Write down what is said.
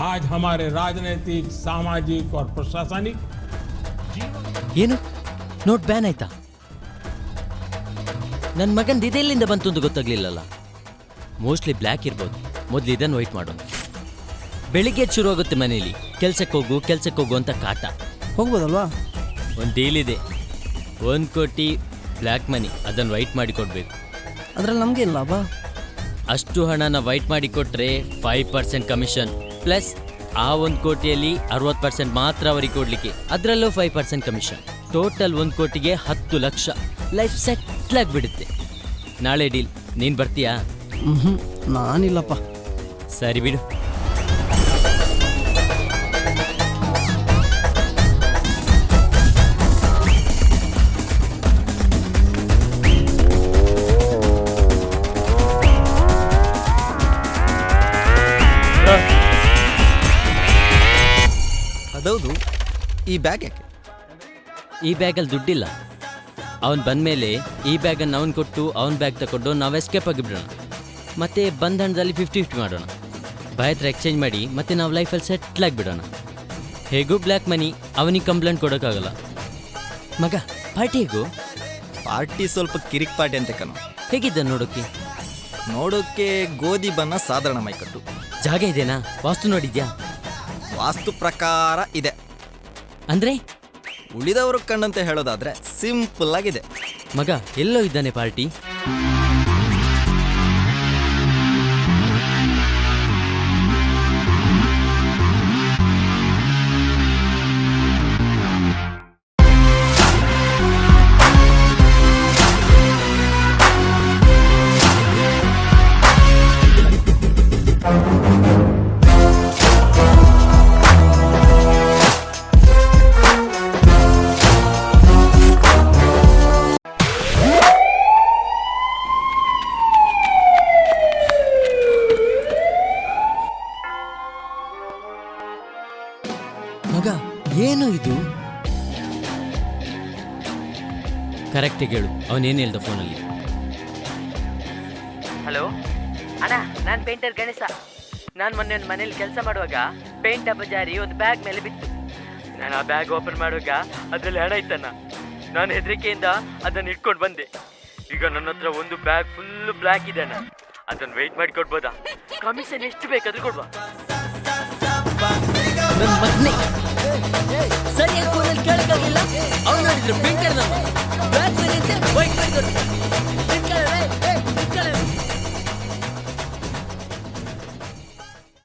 आज हमारे राजनीतिक, सामाजिक और प्रशासनिक ಏನು ನೋಟ್ ಬ್ಯಾನ್ ಆಯ್ತಾ? ನನ್ನ ಮಗನ್ ಇದೆಲ್ಲಿಂದ ಬಂತು ಅಂತ ಗೊತ್ತಾಗ್ಲಿಲ್ಲಲ್ಲ. ಮೋಸ್ಟ್ಲಿ ಬ್ಲ್ಯಾಕ್ ಇರ್ಬೋದು. ಮೊದಲು ಇದನ್ನು ವೈಟ್ ಮಾಡೋಣ. ಬೆಳಿಗ್ಗೆ ಶುರು ಆಗುತ್ತೆ ಮನೇಲಿ ಕೆಲ್ಸಕ್ಕೆ ಹೋಗು ಅಂತ ಕಾಟ. ಹೋಗ್ಬೋದಲ್ವಾ? ಒಂದು ಡೀಲ್ ಇದೆ, 1 ಕೋಟಿ ಬ್ಲ್ಯಾಕ್ ಮನಿ, ಅದನ್ನು ವೈಟ್ ಮಾಡಿ ಕೊಡಬೇಕು. ಅದ್ರಲ್ಲಿ ನಮಗೆ ಇಲ್ಲ ಲಾಭ. ಅಷ್ಟು ಹಣನ ವೈಟ್ ಮಾಡಿ ಕೊಟ್ಟರೆ 5% ಕಮಿಷನ್, ಪ್ಲಸ್ ಆ 1 ಕೋಟಿಯಲ್ಲಿ 60% ಮಾತ್ರ ಅವರಿಗೆ ಕೊಡಲಿಕ್ಕೆ, ಅದರಲ್ಲೂ 5% ಕಮಿಷನ್. ಟೋಟಲ್ 1 ಕೋಟಿಗೆ 10 ಲಕ್ಷ. ಲೈಫ್ ಸೆಟ್ಲ್ ಆಗಿಬಿಡುತ್ತೆ. ನಾಳೆ ಡೀಲ್. ನೀನು ಬರ್ತೀಯಾ? ನಾನಿಲ್ಲಪ್ಪ. ಸರಿ ಬಿಡು. ಅದೌದು, ಈ ಬ್ಯಾಗ್ ಯಾಕೆ? ಈ ಬ್ಯಾಗಲ್ಲಿ ದುಡ್ಡಿಲ್ಲ. ಅವನು ಬಂದಮೇಲೆ ಈ ಬ್ಯಾಗನ್ನು ಅವನು ಕೊಟ್ಟು ಅವನ ಬ್ಯಾಗ್ ತಗೊಂಡು ನಾವು ಎಸ್ಕೇಪ್ ಆಗಿಬಿಡೋಣ. ಮತ್ತೆ ಬಂದ ಹಣದಲ್ಲಿ 50-50 ಮಾಡೋಣ. ಬಾಯ್ ಹತ್ರ ಎಕ್ಸ್ಚೇಂಜ್ ಮಾಡಿ ಮತ್ತೆ ನಾವು ಲೈಫಲ್ಲಿ ಸೆಟ್ಲ್ ಆಗಿಬಿಡೋಣ. ಹೇಗೂ ಬ್ಲ್ಯಾಕ್ ಮನಿ, ಅವನಿಗೆ ಕಂಪ್ಲೇಂಟ್ ಕೊಡೋಕ್ಕಾಗಲ್ಲ. ಮಗ ಪಾರ್ಟಿ ಹೇಗೂ? ಪಾರ್ಟಿ ಸ್ವಲ್ಪ ಕಿರಿಕ್ ಪಾರ್ಟಿ ಅಂತ ಕಣೋ. ಹೇಗಿದ್ದ ನೋಡೋಕ್ಕೆ? ನೋಡೋಕ್ಕೆ ಗೋಧಿ ಬಣ್ಣ, ಸಾಧಾರಣ ಮೈಕಟ್ಟು. ಜಾಗ ಇದೆನಾ? ವಾಸ್ತು ನೋಡಿದ್ಯಾ? ವಾಸ್ತು ಪ್ರಕಾರ ಇದೆ. ಅಂದರೆ ಉಳಿದವರು ಕಂಡಂತೆ ಹೇಳೋದಾದ್ರೆ ಸಿಂಪಲ್ ಆಗಿದೆ. ಮಗ ಎಲ್ಲೋ ಇದ್ದಾನೆ ಪಾರ್ಟಿ? ಮಗ ಏನು ಇದು? ಕರೆಕ್ಟಾಗಿ ಹೇಳು, ಅವನೇನು ಹೇಳ್ದ ಫೋನಲ್ಲಿ? ಹಲೋ ಅಣ್ಣ, ನಾನು ಪೇಂಟರ್ ಗಣೇಶ. ನಾನು ಮೊನ್ನೆ ಒಂದು ಮನೇಲಿ ಕೆಲಸ ಮಾಡುವಾಗ ಪೇಂಟ್ ಡಬ್ಬ ಜಾರಿ ಒಂದು ಬ್ಯಾಗ್ ಮೇಲೆ ಬಿತ್ತು. ನಾನು ಆ ಬ್ಯಾಗ್ ಓಪನ್ ಮಾಡುವಾಗ ಅದರಲ್ಲಿ ಹಣ ಇತ್ತಣ್ಣ. ನಾನು ಹೆದರಿಕೆಯಿಂದ ಅದನ್ನು ಇಟ್ಕೊಂಡು ಬಂದೆ. ಈಗ ನನ್ನ ಹತ್ರ ಒಂದು ಬ್ಯಾಗ್ ಫುಲ್ ಬ್ಲ್ಯಾಕ್ ಇದೆ ಅಣ್ಣ. ಅದನ್ನು ವೆಯ್ಟ್ ಮಾಡಿ ಕೊಡ್ಬೋದಾ? ಕಮಿಷನ್ ಎಷ್ಟು ಬೇಕಾದ್ರೂ ಕೊಡ್ವಾ? ನನ್ನ ಮಗನೇ ಸರಿಯಾಗಿ ಫೋನಲ್ಲಿ ಕೇಳಕ್ಕಾಗಿಲ್ಲ. ಅವ್ನು ನೋಡಿದ್ರೆ ಪೇಂಟರ್ ನಮ್ಮ ಬ್ಲ್ಯಾಕ್ ಮನಿ ಅಂತ ವೈಟ್ ಮಾಡಿ ಕೊಡ್ತಾರೆ.